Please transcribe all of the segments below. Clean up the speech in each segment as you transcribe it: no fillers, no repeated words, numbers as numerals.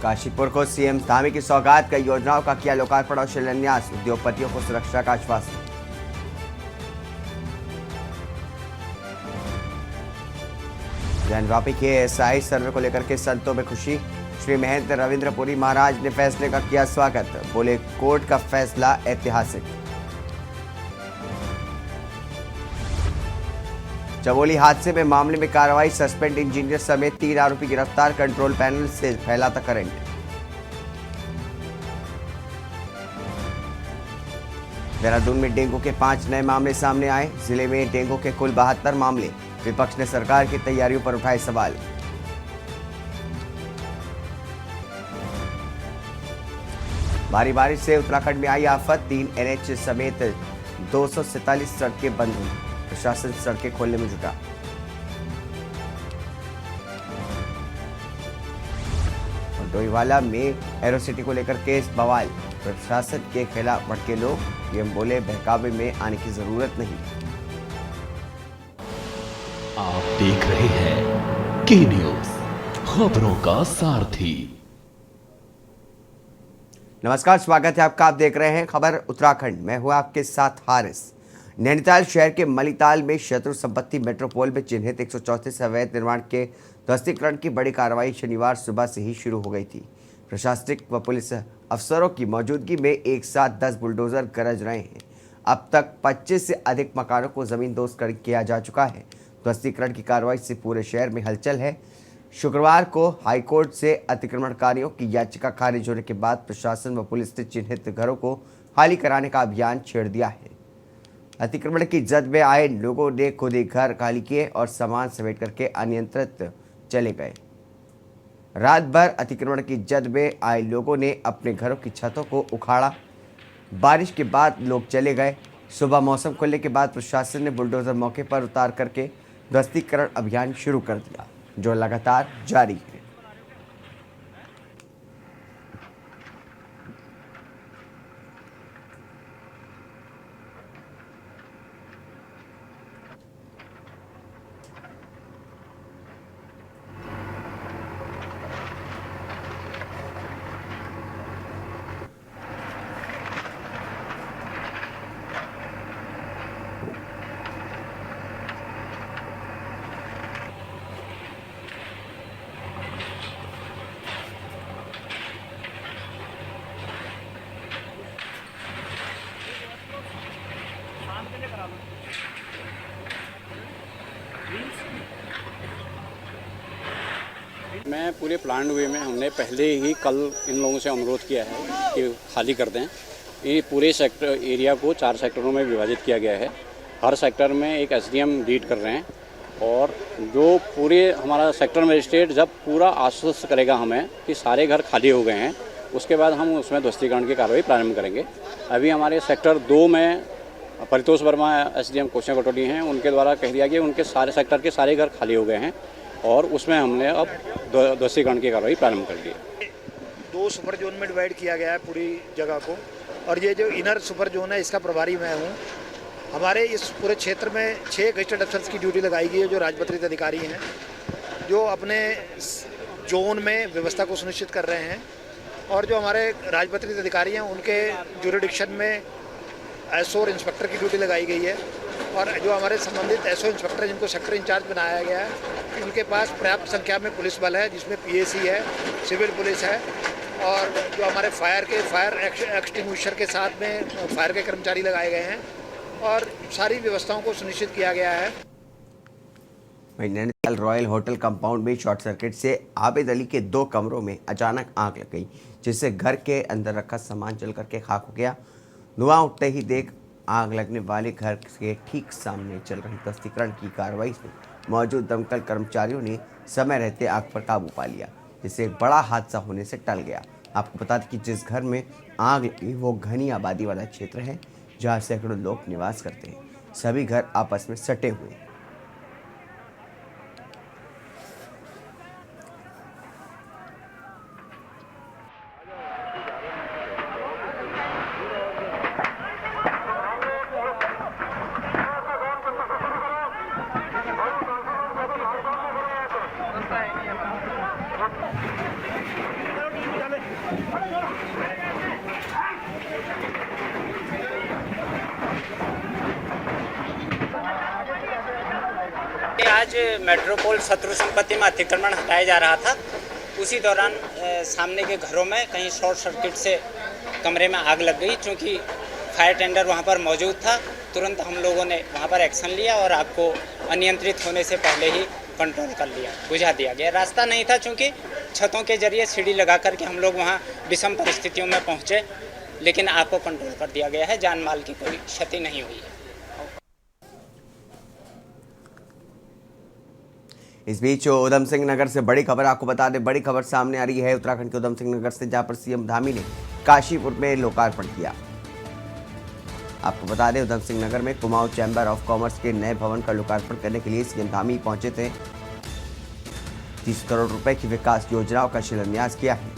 काशीपुर को सीएम धामी की सौगात, कई योजनाओं का किया लोकार्पण और शिलान्यास, उद्योगपतियों को सुरक्षा का आश्वासन। जनव्यापी के एसआई सर्वे को लेकर के संतों में खुशी, श्री महंत रविंद्रपुरी महाराज ने फैसले का किया स्वागत, बोले कोर्ट का फैसला ऐतिहासिक। चमोली हादसे में मामले में कार्रवाई, सस्पेंड इंजीनियर समेत 3 आरोपी गिरफ्तार, कंट्रोल पैनल से फैला था करंट। देहरादून में डेंगू के 5 नए मामले सामने आए, जिले में डेंगू के कुल 72 मामले, विपक्ष ने सरकार की तैयारियों पर उठाए सवाल। भारी बारिश से उत्तराखंड में आई आफत, 3 एनएच समेत 247 सड़कें बंद हुई, प्रशासन सड़कें खोलने में जुटा। और डोईवाला में एरोसिटी को लेकर केस बवाल, प्रशासन के खिलाफ भड़के लोग, पीएम बोले बहकावे में आने की जरूरत नहीं। आप देख रहे हैं के न्यूज, खबरों का सारथी। नमस्कार, स्वागत है आपका। आप देख रहे हैं खबर उत्तराखंड। मैं हूं आपके साथ हारिस। नैनीताल शहर के मलीताल में शत्रु संपत्ति मेट्रोपोल में चिन्हित 134 अवैध निर्माण के ध्वस्तीकरण की बड़ी कार्रवाई शनिवार सुबह से ही शुरू हो गई थी। प्रशासनिक व पुलिस अफसरों की मौजूदगी में एक साथ 10 बुलडोजर गरज रहे हैं। अब तक 25 से अधिक मकानों को जमींदोज किया जा चुका है। ध्वस्तीकरण की कार्रवाई से पूरे शहर में हलचल है। शुक्रवार को हाईकोर्ट से अतिक्रमणकारियों की याचिका खारिज होने के बाद प्रशासन व पुलिस ने चिन्हित घरों को खाली कराने का अभियान छेड़ दिया है। अतिक्रमण की जद में आए लोगों ने खुद ही घर खाली किए और सामान समेट करके अनियंत्रित चले गए। रात भर अतिक्रमण की जद में आए लोगों ने अपने घरों की छतों को उखाड़ा। बारिश के बाद लोग चले गए। सुबह मौसम खुलने के बाद प्रशासन ने बुलडोजर मौके पर उतार करके ध्वस्तीकरण अभियान शुरू कर दिया, जो लगातार जारी है। मैं पूरे प्लान वे में हमने पहले ही कल इन लोगों से अनुरोध किया है कि खाली कर दें। ये पूरे सेक्टर एरिया को 4 सेक्टरों में विभाजित किया गया है। हर सेक्टर में एक एसडीएम लीड कर रहे हैं और जो पूरे हमारा सेक्टर मजिस्ट्रेट जब पूरा आश्वस्त करेगा हमें कि सारे घर खाली हो गए हैं, उसके बाद हम उसमें ध्वस्तीकरण की कार्रवाई प्रारंभ करेंगे। अभी हमारे सेक्टर 2 में परितोष वर्मा एसडीएम कोशियाँ कटोली हैं, उनके द्वारा कह दिया गया उनके सारे सेक्टर के सारे घर खाली हो गए हैं और उसमें हमने अब ध्वस्तीकरण की कार्रवाई प्रारंभ कर दी है। 2 सुपर जोन में डिवाइड किया गया है पूरी जगह को, और ये जो इनर सुपर जोन है इसका प्रभारी मैं हूँ। हमारे इस पूरे क्षेत्र में 6 गजेटेड अफसर्स की ड्यूटी लगाई गई है, जो राजपत्रित अधिकारी हैं, जो अपने जोन में व्यवस्था को सुनिश्चित कर रहे हैं। और जो हमारे राजपत्रित अधिकारी हैं उनके ज्यूरिडिक्शन में एसओ और इंस्पेक्टर की ड्यूटी लगाई गई है। और जो हमारे संबंधित एसओ इंस्पेक्टर जिनको सेक्टर इंचार्ज बनाया गया है, उनके पास पर्याप्त संख्या में पुलिस बल है, जिसमें पीएसी है, सिविल पुलिस है, और जो हमारे फायर एक्सटिंग्विशर के साथ में फायर के कर्मचारी लगाए गए हैं और सारी व्यवस्थाओं को सुनिश्चित किया गया है। नैनीताल रॉयल होटल कंपाउंड में शॉर्ट सर्किट से आबिद अली के 2 कमरों में अचानक आग लग गई, जिससे घर के अंदर रखा सामान जल करके खाक हो गया। धुआं उठते ही देख आग लगने वाले घर के ठीक सामने चल रही ध्वस्तीकरण की कार्रवाई से मौजूद दमकल कर्मचारियों ने समय रहते आग पर काबू पा लिया, जिससे एक बड़ा हादसा होने से टल गया। आपको बता दें कि जिस घर में आग लगी वो घनी आबादी वाला क्षेत्र है, जहां सैकड़ों लोग निवास करते हैं। सभी घर आपस में सटे हुए हैं। मेट्रोपोल शत्रु संपत्ति में अतिक्रमण हटाया जा रहा था। उसी दौरान सामने के घरों में कहीं शॉर्ट सर्किट से कमरे में आग लग गई। चूँकि फायर टेंडर वहाँ पर मौजूद था, तुरंत हम लोगों ने वहाँ पर एक्शन लिया और आग को अनियंत्रित होने से पहले ही कंट्रोल कर लिया, बुझा दिया गया। रास्ता नहीं था, चूँकि छतों के जरिए सीढ़ी लगा करके हम लोग वहाँ विषम परिस्थितियों में पहुँचे, लेकिन आग को कंट्रोल कर दिया गया है। जान माल की कोई क्षति नहीं हुई है। इस बीच उधम सिंह नगर से बड़ी खबर आपको बता दें, बड़ी खबर सामने आ रही है उत्तराखंड के उधम सिंह नगर से, जहां पर सीएम धामी ने काशीपुर में लोकार्पण किया। आपको बता दें उधम सिंह नगर में कुमाऊं चैम्बर ऑफ कॉमर्स के नए भवन का लोकार्पण करने के लिए सीएम धामी पहुंचे थे। 30 करोड़ रुपए की विकास योजनाओं का शिलान्यास किया है।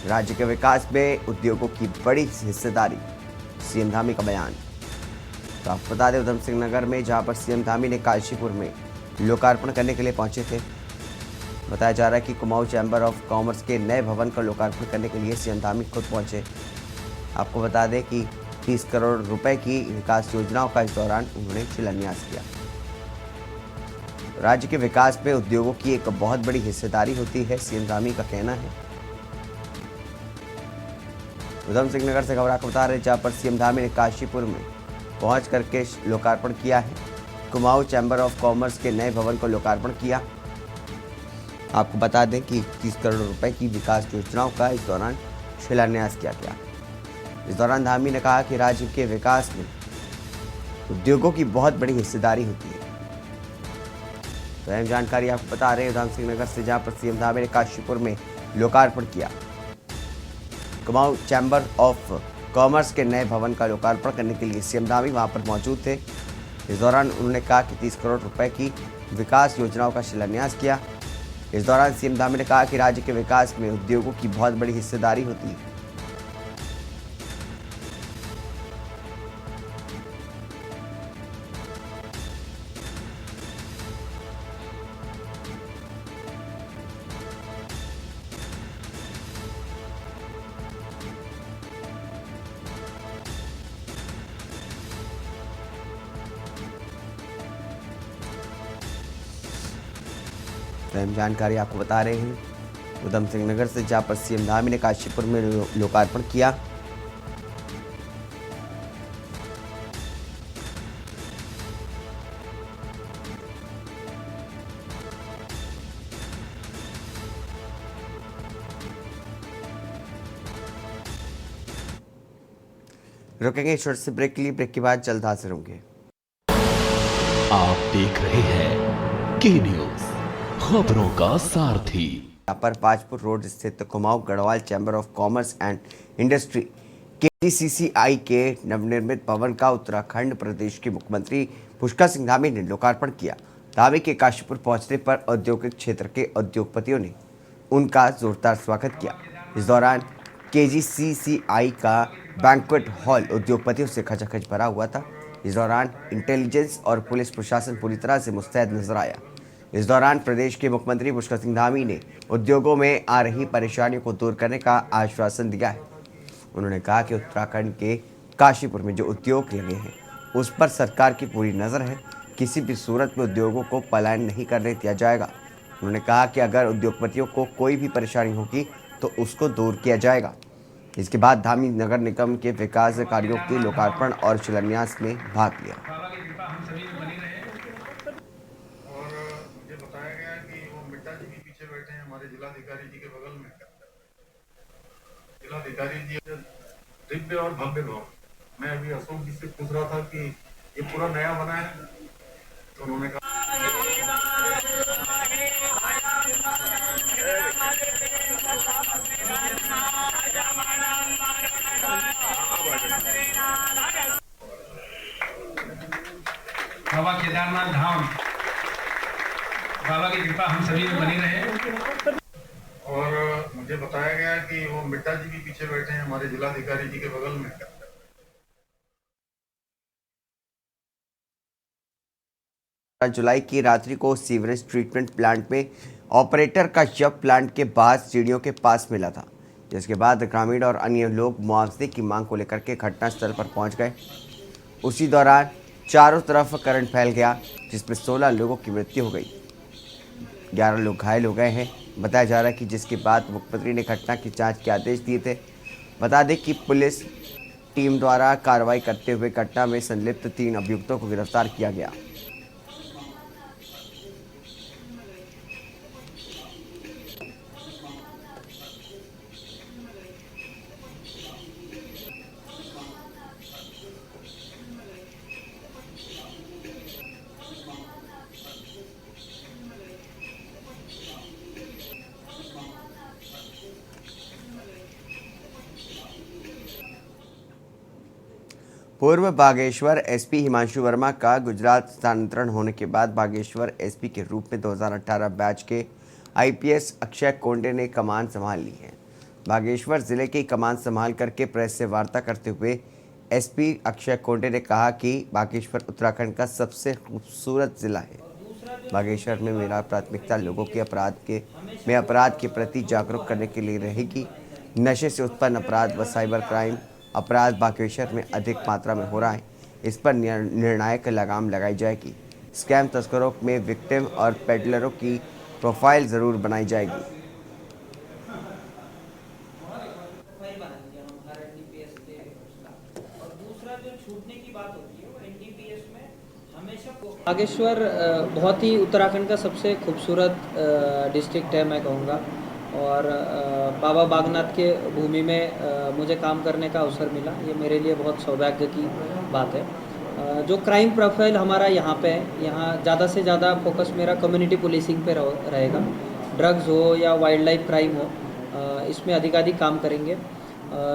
राज्य के विकास में उद्योगों की बड़ी हिस्सेदारी, सीएम धामी का बयान। तो आपको बता दें उधम सिंह नगर में जहां पर सीएम धामी ने काशीपुर में लोकार्पण करने के लिए पहुंचे थे। बताया जा रहा है कि कुमाऊं चैम्बर ऑफ कॉमर्स के नए भवन का लोकार्पण करने के लिए सीएम धामी खुद पहुंचे। आपको बता दें कि 30 करोड़ रुपए की विकास योजनाओं का इस दौरान उन्होंने शिलान्यास किया। राज्य के विकास में उद्योगों की एक बहुत बड़ी हिस्सेदारी होती है, सीएम धामी का कहना है। उधम सिंह नगर से खबर आपको बता रहे हैं, जहां पर सीएम धामी ने काशीपुर में पहुंच करके लोकार्पण किया है। कुमाऊं चैम्बर ऑफ कॉमर्स के नए भवन को लोकार्पण किया। आपको बता दें कि 30 करोड़ रुपए की विकास योजनाओं का इस दौरान शिलान्यास किया गया। इस दौरान धामी ने कहा कि राज्य के विकास में उद्योगों की बहुत बड़ी हिस्सेदारी होती है। तो अहम जानकारी आपको बता रहे हैं उधम सिंह नगर से, जहां पर सीएम धामी ने काशीपुर में लोकार्पण किया। कुमाऊं चैम्बर ऑफ कॉमर्स के नए भवन का लोकार्पण करने के लिए सीएम धामी वहां पर मौजूद थे। इस दौरान उन्होंने कहा कि 30 करोड़ रुपए की विकास योजनाओं का शिलान्यास किया। इस दौरान सीएम धामी ने कहा कि राज्य के विकास में उद्योगों की बहुत बड़ी हिस्सेदारी होती है। अहम जानकारी आपको बता रहे हैं उधम सिंह नगर से, जहां पर सीएम धामी ने काशीपुर में लोकार्पण किया। रुकेंगे छोटे से ब्रेक के लिए, ब्रेक के बाद जल्द हाजिर होंगे। आप देख रहे हैं के न्यूज, खबरों का सारथी। पर पाजपुर रोड स्थित Kumaon Garhwal chamber of commerce and industry KGCCI के नवनिर्मित भवन का उत्तराखंड प्रदेश के मुख्यमंत्री पुष्कर सिंह धामी ने लोकार्पण किया। धामी के काशीपुर पहुंचने पर औद्योगिक क्षेत्र के उद्योगपतियों ने उनका जोरदार स्वागत किया। इस दौरान KGCCI का बैंक्वेट हॉल उद्योगपतियों से खचाखच भरा हुआ था। इस दौरान इंटेलिजेंस और पुलिस प्रशासन पूरी तरह से मुस्तैद नजर आया। इस दौरान प्रदेश के मुख्यमंत्री पुष्कर सिंह धामी ने उद्योगों में आ रही परेशानियों को दूर करने का आश्वासन दिया है। उन्होंने कहा कि उत्तराखंड के काशीपुर में जो उद्योग लगे हैं उस पर सरकार की पूरी नज़र है। किसी भी सूरत में उद्योगों को पलायन नहीं करने दिया जाएगा। उन्होंने कहा कि अगर उद्योगपतियों को कोई भी परेशानी होगी तो उसको दूर किया जाएगा। इसके बाद धामी नगर निगम के विकास कार्यों के लोकार्पण और शिलान्यास में भाग लिया। मुझे बताया गया कि वो मिट्टा जी के पीछे बैठे हैं, हमारे जिलाधिकारी जी के बगल में। जिलाधिकारी जी दिव्य और भव्य भवन। मैं अभी अशोक जी से पूछ रहा था कि ये पूरा नया बना है, तो उन्होंने कहा बाबा केदारनाथ धाम, बाबा की कृपा हम सभी में बनी रहे। और मुझे बताया गया कि वो मिट्टा जी के पीछे बैठे हैं, हमारे जिलाधिकारी जी के बगल में। जुलाई की रात्रि को सीवरेज ट्रीटमेंट प्लांट में ऑपरेटर का शव प्लांट के बाहर सीढ़ियों के पास मिला था, जिसके बाद ग्रामीण और अन्य लोग मुआवजे की मांग को लेकर के घटनास्थल पर पहुंच गए। उसी दौरान चारों तरफ करंट फैल गया, जिसमें 16 लोगों की मृत्यु हो गई, 11 लोग घायल हो गए हैं। बताया जा रहा है कि जिसके बाद मुख्यमंत्री ने घटना की जांच के आदेश दिए थे। बता दें कि पुलिस टीम द्वारा कार्रवाई करते हुए घटना में संलिप्त 3 अभियुक्तों को गिरफ्तार किया गया। पूर्व बागेश्वर एसपी हिमांशु वर्मा का गुजरात स्थानांतरण होने के बाद बागेश्वर एसपी के रूप में 2018 बैच के आईपीएस अक्षय कोंडे ने कमान संभाल ली है। बागेश्वर जिले की कमान संभाल करके प्रेस से वार्ता करते हुए एसपी अक्षय कोंडे ने कहा कि बागेश्वर उत्तराखंड का सबसे खूबसूरत जिला है। बागेश्वर में मेरा प्राथमिकता लोगों के अपराध के प्रति जागरूक करने के लिए रहेगी। नशे से उत्पन्न अपराध व साइबर क्राइम अपराध बागेश्वर में अधिक मात्रा में हो रहा है, इस पर निर्णायक लगाम लगाई जाएगी। स्कैम तस्करों में विक्टिम और पेडलरों की प्रोफाइल ज़रूर बनाई जाएगी। बागेश्वर बहुत ही उत्तराखंड का सबसे खूबसूरत डिस्ट्रिक्ट है मैं कहूँगा, और बाबा बागनाथ के भूमि में मुझे काम करने का अवसर मिला, ये मेरे लिए बहुत सौभाग्य की बात है। जो क्राइम प्रोफाइल हमारा यहाँ पे है, यहाँ ज़्यादा से ज़्यादा फोकस मेरा कम्युनिटी पुलिसिंग पे रहेगा। ड्रग्स हो या वाइल्ड लाइफ क्राइम हो, इसमें अधिकाधिक काम करेंगे।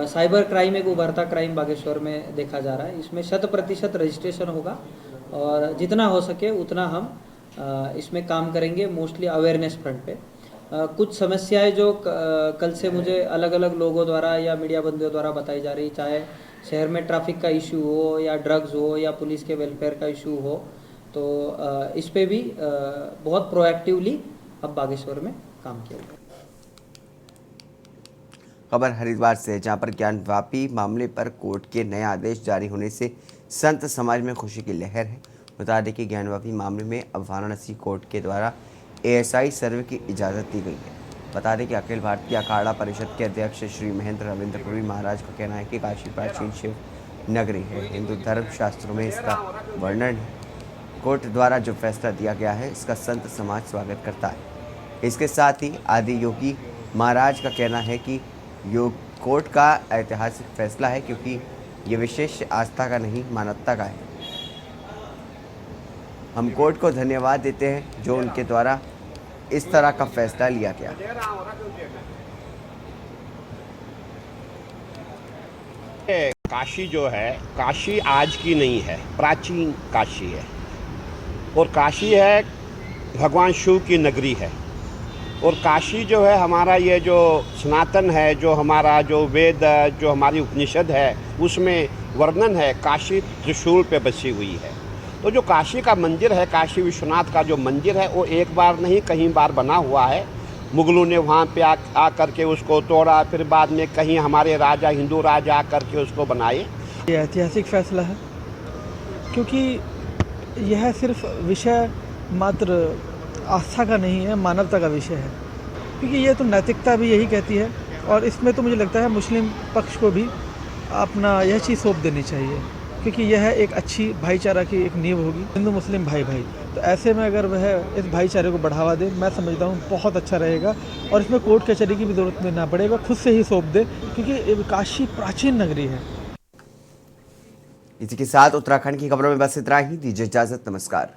साइबर क्राइम एक उभरता क्राइम बागेश्वर में देखा जा रहा है, इसमें 100% रजिस्ट्रेशन होगा और जितना हो सके उतना हम इसमें काम करेंगे। मोस्टली अवेयरनेस फ्रंट पे कुछ समस्याएं जो कल से मुझे अलग अलग लोगों द्वारा या मीडिया बंधुओं द्वारा बताई जा रही, चाहे शहर में ट्रैफिक का इशू हो या ड्रग्स हो या पुलिस के वेलफेयर का इशू हो, तो इस पे भी बहुत प्रोएक्टिवली अब बागेश्वर में काम किया गया। खबर हरिद्वार से, जहां पर ज्ञानवापी मामले पर कोर्ट के नए आदेश जारी होने से संत समाज में खुशी की लहर है। बता दें कि ज्ञानवापी मामले में अब वाराणसी कोर्ट के द्वारा एएसआई सर्वे की इजाज़त दी गई है। बता दें कि अखिल भारतीय अखाड़ा परिषद के अध्यक्ष श्री महेंद्र रविंद्रपुरी महाराज का कहना है कि काशी प्राचीन शिव नगरी है, हिंदू धर्म शास्त्रों में इसका वर्णन है। कोर्ट द्वारा जो फैसला दिया गया है, इसका संत समाज स्वागत करता है। इसके साथ ही आदि योगी महाराज का कहना है कि योग कोर्ट का ऐतिहासिक फैसला है, क्योंकि ये विशेष आस्था का नहीं, मानवता का है। हम कोर्ट को धन्यवाद देते हैं जो उनके द्वारा इस तरह का फैसला लिया गया। काशी जो है, काशी आज की नहीं है, प्राचीन काशी है। और काशी है भगवान शिव की नगरी है। और काशी जो है हमारा ये जो सनातन है, जो हमारा जो वेद, जो हमारी उपनिषद है, उसमें वर्णन है काशी त्रिशूल पे बसी हुई है। तो जो काशी का मंदिर है, काशी विश्वनाथ का जो मंदिर है, वो एक बार नहीं कई बार बना हुआ है। मुगलों ने वहाँ पे आकर के उसको तोड़ा, फिर बाद में कहीं हमारे राजा, हिंदू राजा आकर के उसको बनाए। ये ऐतिहासिक फैसला है, क्योंकि यह सिर्फ विषय मात्र आस्था का नहीं है, मानवता का विषय है। क्योंकि ये तो नैतिकता भी यही कहती है, और इसमें तो मुझे लगता है मुस्लिम पक्ष को भी अपना यह चीज़ सौंप देनी चाहिए, क्योंकि यह एक अच्छी भाईचारा की एक नींव होगी, हिंदू मुस्लिम भाई भाई। तो ऐसे में अगर वह इस भाईचारे को बढ़ावा दे, मैं समझता हूँ बहुत अच्छा रहेगा। और इसमें कोर्ट कचहरी की भी जरूरत नहीं ना पड़ेगा, खुद से ही सौंप दे, क्योंकि काशी प्राचीन नगरी है। इसी के साथ उत्तराखंड की खबरों में बस इतना ही। दीजिए इजाजत, नमस्कार।